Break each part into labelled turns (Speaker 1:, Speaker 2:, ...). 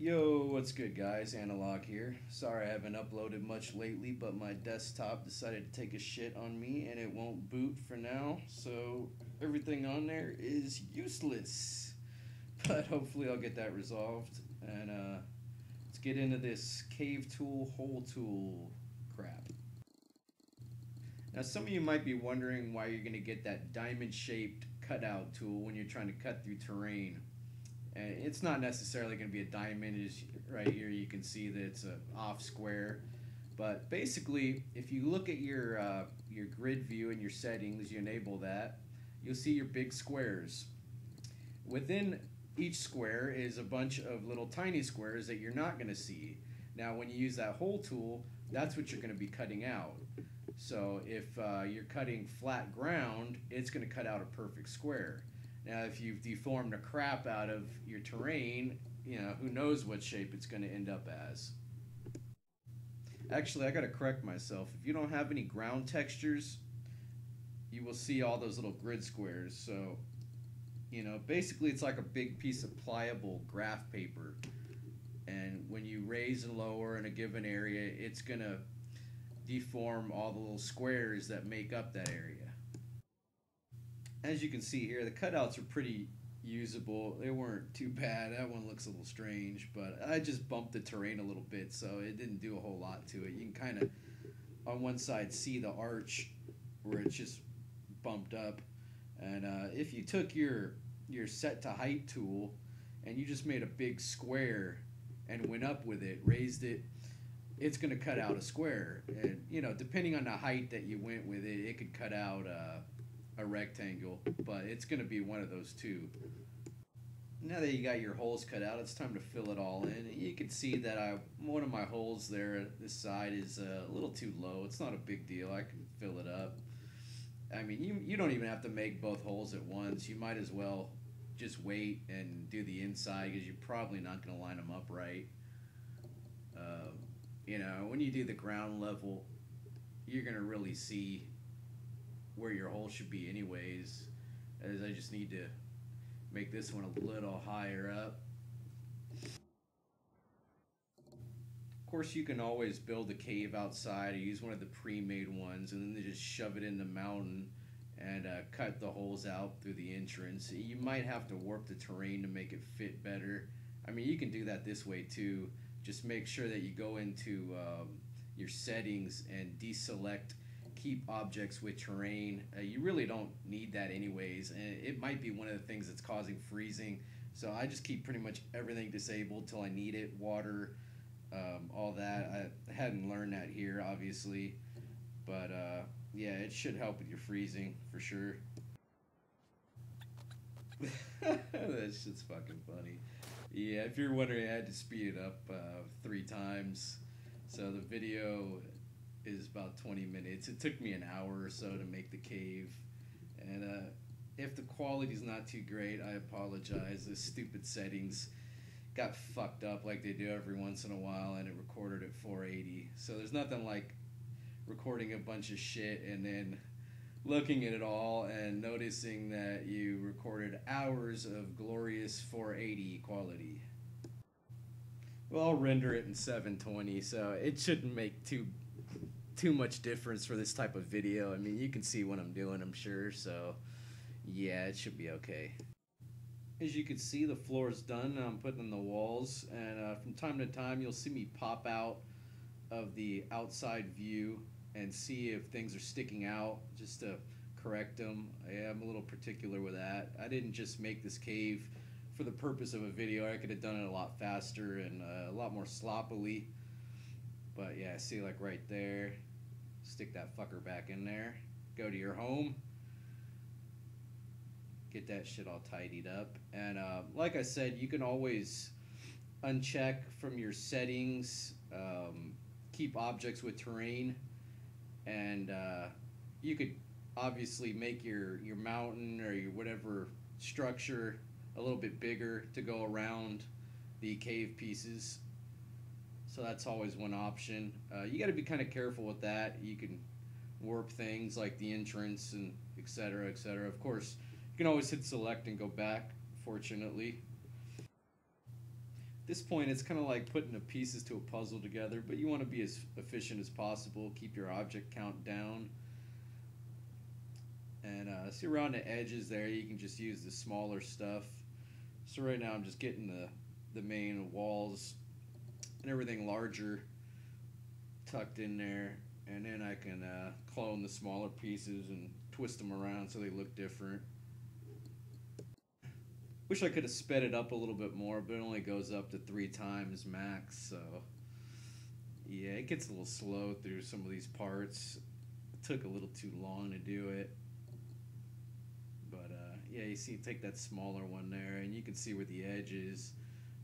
Speaker 1: Yo, what's good, guys? Analog here. Sorry I haven't uploaded much lately, but my desktop decided to take a shit on me and it won't boot for now, so everything on there is useless. But hopefully, I'll get that resolved. And let's get into this cave tool, hole tool crap. Now, some of you might be wondering why you're going to get that diamond shaped cutout tool when you're trying to cut through terrain. And it's not necessarily going to be a diamond. Is right here you can see that it's a off square, but basically if you look at your grid view and your settings, you enable that, you'll see your big squares. Within each square is a bunch of little tiny squares that you're not going to see. Now when you use that hole tool, that's what you're going to be cutting out. So if you're cutting flat ground, it's going to cut out a perfect square. Now, if you've deformed the crap out of your terrain, who knows what shape it's going to end up as. Actually, I got to correct myself. If you don't have any ground textures, you will see all those little grid squares. So, basically it's like a big piece of pliable graph paper. And when you raise and lower in a given area, it's going to deform all the little squares that make up that area. As you can see here, the cutouts are pretty usable. They weren't too bad. That one looks a little strange, but I just bumped the terrain a little bit, so it didn't do a whole lot to it. You can kind of, on one side, see the arch where it's just bumped up. And if you took your set to height tool and you just made a big square and went up with it, raised it, it's going to cut out a square. And, depending on the height that you went with it, it could cut out a rectangle, but it's going to be one of those two. Now that you got your holes cut out, it's time to fill it all in. You can see that one of my holes there, this side, is a little too low. It's not a big deal. I can fill it up. I mean, you don't even have to make both holes at once. You might as well just wait and do the inside because you're probably not going to line them up right. When you do the ground level, you're going to really see where your hole should be anyways, as I just need to make this one a little higher up. Of course, you can always build a cave outside or use one of the pre-made ones and then just shove it in the mountain and cut the holes out through the entrance. You might have to warp the terrain to make it fit better. I mean, you can do that this way too. Just make sure that you go into your settings and deselect keep objects with terrain. You really don't need that anyways, and it might be one of the things that's causing freezing. So I just keep pretty much everything disabled till I need it. Water, all that. I hadn't learned that here, obviously, but yeah, it should help with your freezing for sure. That shit's fucking funny. Yeah, if you're wondering, I had to speed it up 3 times. So the video is about 20 minutes. It took me an hour or so to make the cave. And if the quality's not too great, I apologize. The stupid settings got fucked up like they do every once in a while, and it recorded at 480. So there's nothing like recording a bunch of shit and then looking at it all and noticing that you recorded hours of glorious 480 quality. Well, I'll render it in 720, so it shouldn't make too much difference for this type of video. I mean, you can see what I'm doing, I'm sure, so yeah, it should be okay. As you can see, the floor is done. I'm putting in the walls, and from time to time you'll see me pop out of the outside view and see if things are sticking out just to correct them. Yeah, I'm a little particular with that. I didn't just make this cave for the purpose of a video. I could have done it a lot faster and a lot more sloppily. But yeah, see, like right there, stick that fucker back in there, go to your home, get that shit all tidied up. And like I said, you can always uncheck from your settings, keep objects with terrain, and you could obviously make your mountain or your whatever structure a little bit bigger to go around the cave pieces. So that's always one option. You got to be kind of careful with that. You can warp things like the entrance and etc. etc. Of course, you can always hit select and go back, fortunately. This point, it's kind of like putting the pieces to a puzzle together, but you want to be as efficient as possible, keep your object count down. And see around the edges there, you can just use the smaller stuff. So right now I'm just getting the main walls and everything larger tucked in there, and then I can clone the smaller pieces and twist them around so they look different. Wish I could have sped it up a little bit more, but it only goes up to 3 times max, so yeah, it gets a little slow through some of these parts. It took a little too long to do it. But yeah, you see, take that smaller one there, and you can see where the edge is.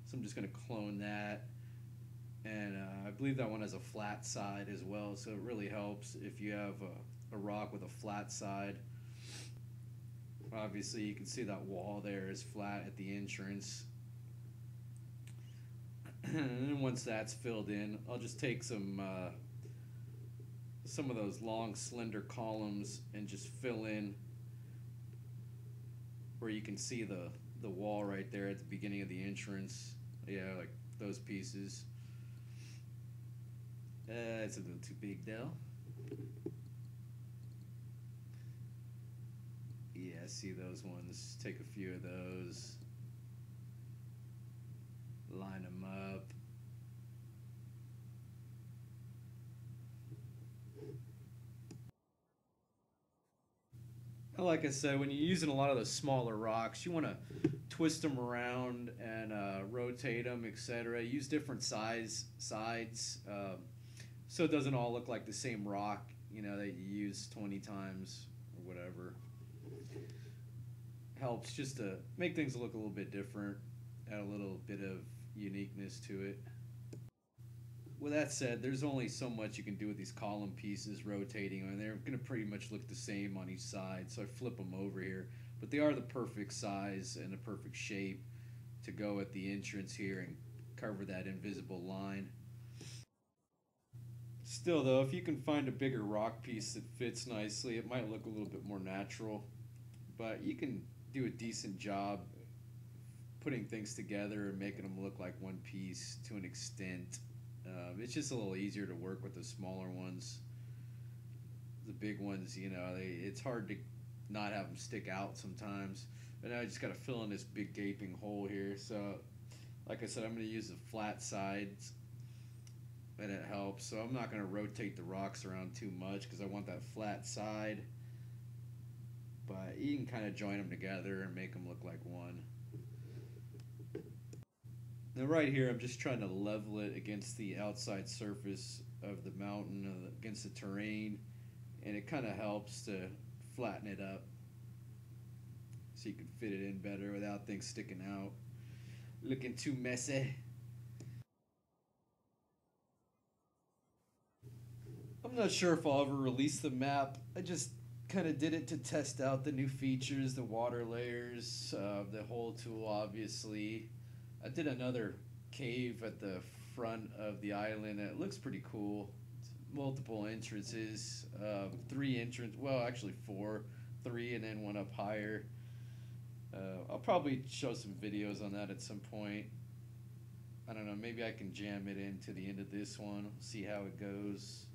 Speaker 1: So I'm just going to clone that. And I believe that one has a flat side as well, so it really helps if you have a rock with a flat side. Obviously, you can see that wall there is flat at the entrance. And then once that's filled in, I'll just take some of those long, slender columns and just fill in where you can see the wall right there at the beginning of the entrance. Yeah, like those pieces. It's a little too big though. Yeah, see those ones. Take a few of those. Line them up. Like I said, when you're using a lot of those smaller rocks, you want to twist them around and rotate them, etc. Use different sides, so it doesn't all look like the same rock, that you use 20 times or whatever. Helps just to make things look a little bit different, add a little bit of uniqueness to it. With that said, there's only so much you can do with these column pieces rotating, and they're going to pretty much look the same on each side, so I flip them over here. But they are the perfect size and the perfect shape to go at the entrance here and cover that invisible line. Still though, if you can find a bigger rock piece that fits nicely, it might look a little bit more natural. But you can do a decent job putting things together and making them look like one piece to an extent. It's just a little easier to work with the smaller ones. The big ones, it's hard to not have them stick out sometimes. And I just got to fill in this big gaping hole here. So, like I said, I'm going to use the flat sides, and it helps. So I'm not going to rotate the rocks around too much because I want that flat side. But you can kind of join them together and make them look like one. Now right here, I'm just trying to level it against the outside surface of the mountain, against the terrain, and it kind of helps to flatten it up so you can fit it in better without things sticking out, looking too messy. I'm not sure if I'll ever release the map. I just kind of did it to test out the new features, the water layers, the hole tool, obviously. I did another cave at the front of the island. It looks pretty cool. It's multiple entrances, 3 entrances. Well, actually 4, 3, and then one up higher. I'll probably show some videos on that at some point. I don't know. Maybe I can jam it into the end of this one. See how it goes.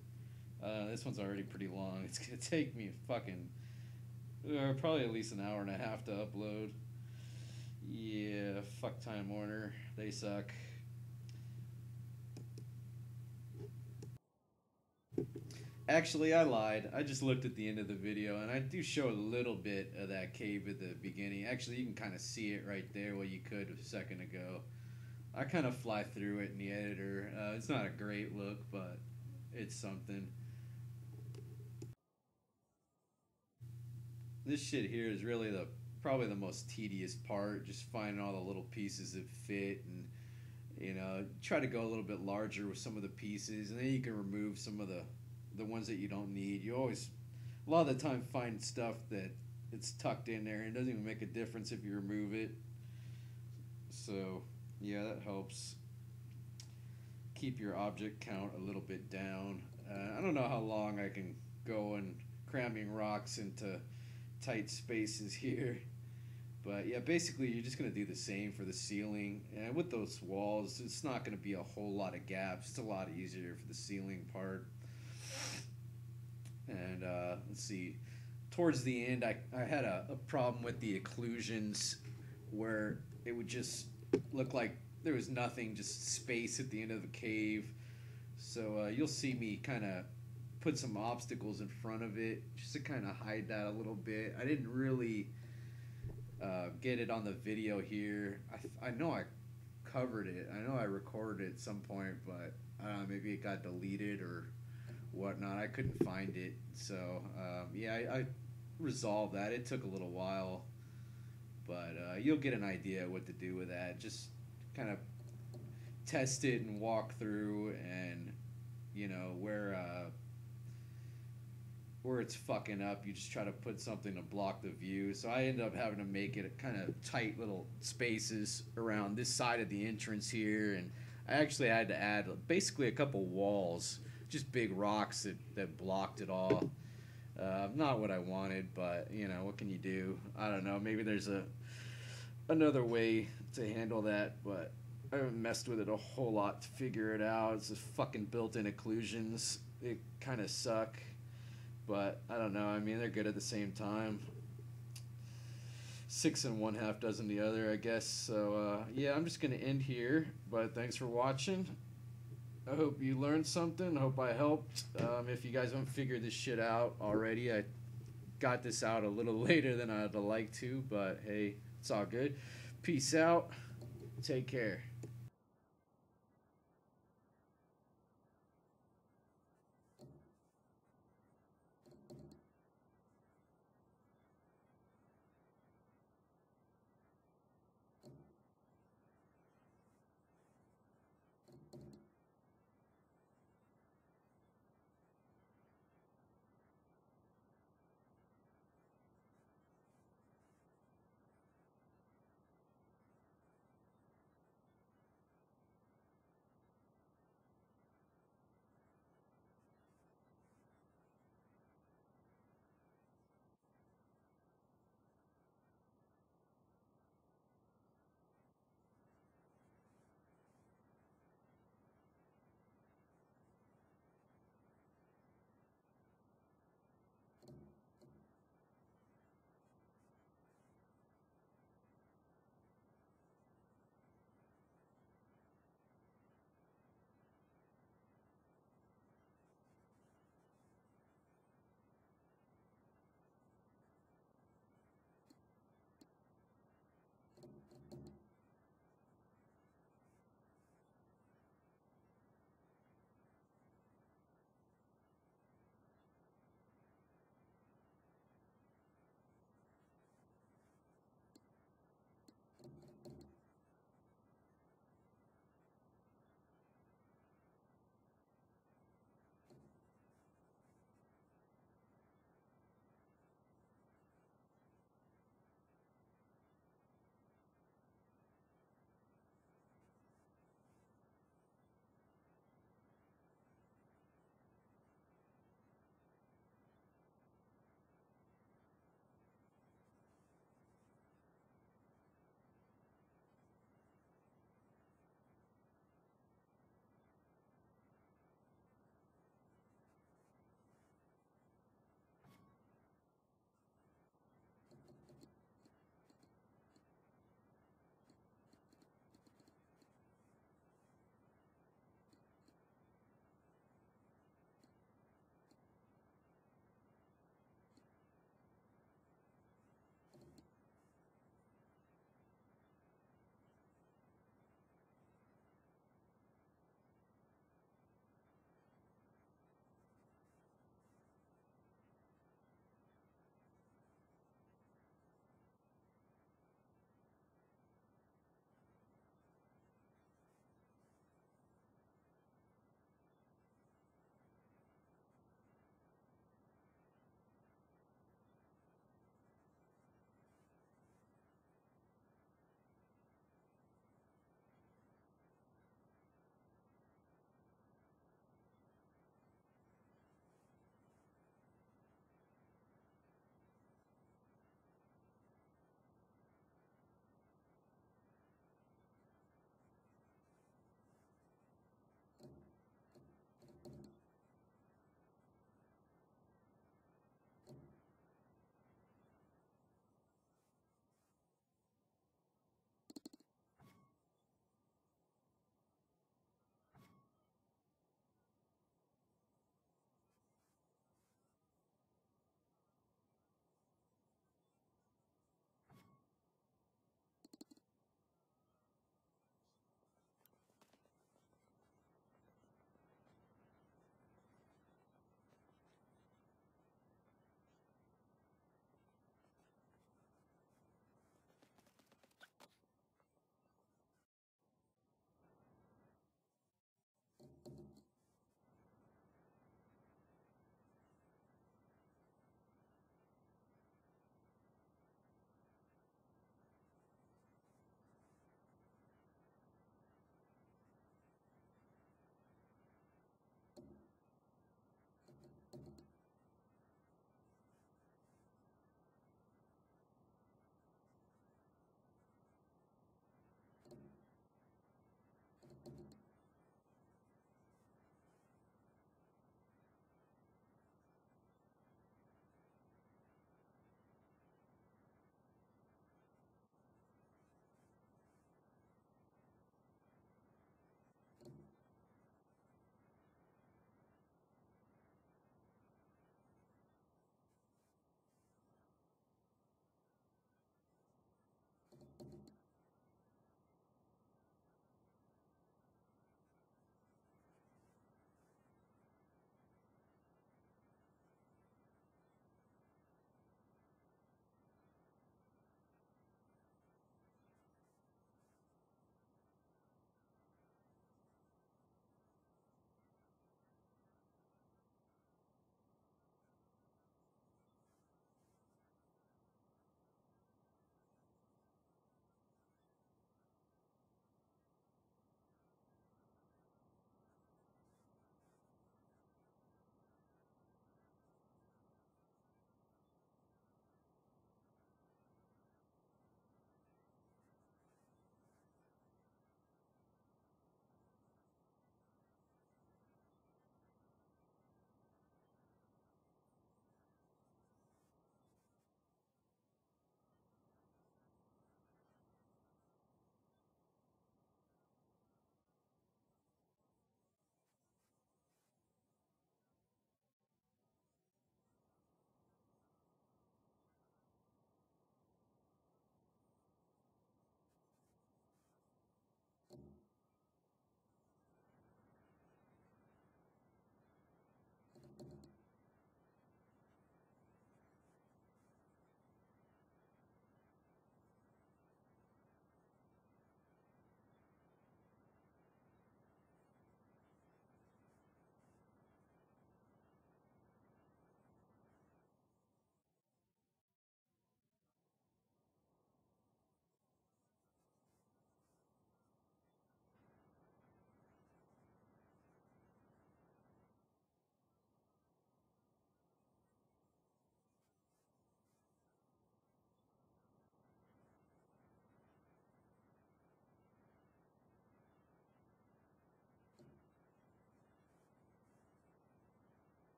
Speaker 1: This one's already pretty long. It's gonna take me probably at least an hour and a half to upload. Yeah, fuck Time Warner. They suck. Actually, I lied. I just looked at the end of the video, and I do show a little bit of that cave at the beginning. Actually, you can kind of see it right there where you could a second ago. I kind of fly through it in the editor. It's not a great look, but it's something. This shit here is really probably the most tedious part, just finding all the little pieces that fit, and try to go a little bit larger with some of the pieces, and then you can remove some of the ones that you don't need. You always, a lot of the time, find stuff that it's tucked in there and it doesn't even make a difference if you remove it. So yeah, that helps keep your object count a little bit down. I don't know how long I can go and cramming rocks into tight spaces here. But yeah, basically you're just gonna do the same for the ceiling, and with those walls, it's not gonna be a whole lot of gaps. It's a lot easier for the ceiling part. And let's see, towards the end, I had a problem with the occlusions where it would just look like there was nothing, just space at the end of the cave. So you'll see me kind of put some obstacles in front of it just to kind of hide that a little bit. I didn't really get it on the video here. I know I covered it. I know I recorded it at some point, but maybe it got deleted or whatnot. I couldn't find it. So yeah, I resolved that. It took a little while, but you'll get an idea what to do with that. Just kind of test it and walk through, and you know where it's fucking up, you just try to put something to block the view. So I ended up having to make it kind of tight little spaces around this side of the entrance here, and I actually had to add basically a couple walls, just big rocks that blocked it all. Not what I wanted, but you know, what can you do? I don't know. Maybe there's another way to handle that, but I haven't messed with it a whole lot to figure it out. It's just fucking built-in occlusions. They kind of suck, but I don't know. I mean, they're good at the same time. 6 and 1/2 dozen the other, I guess. So yeah, I'm just gonna end here. But thanks for watching. I hope you learned something. I hope I helped. If you guys haven't figured this shit out already, I got this out a little later than I'd like to, but hey, it's all good. Peace out. Take care.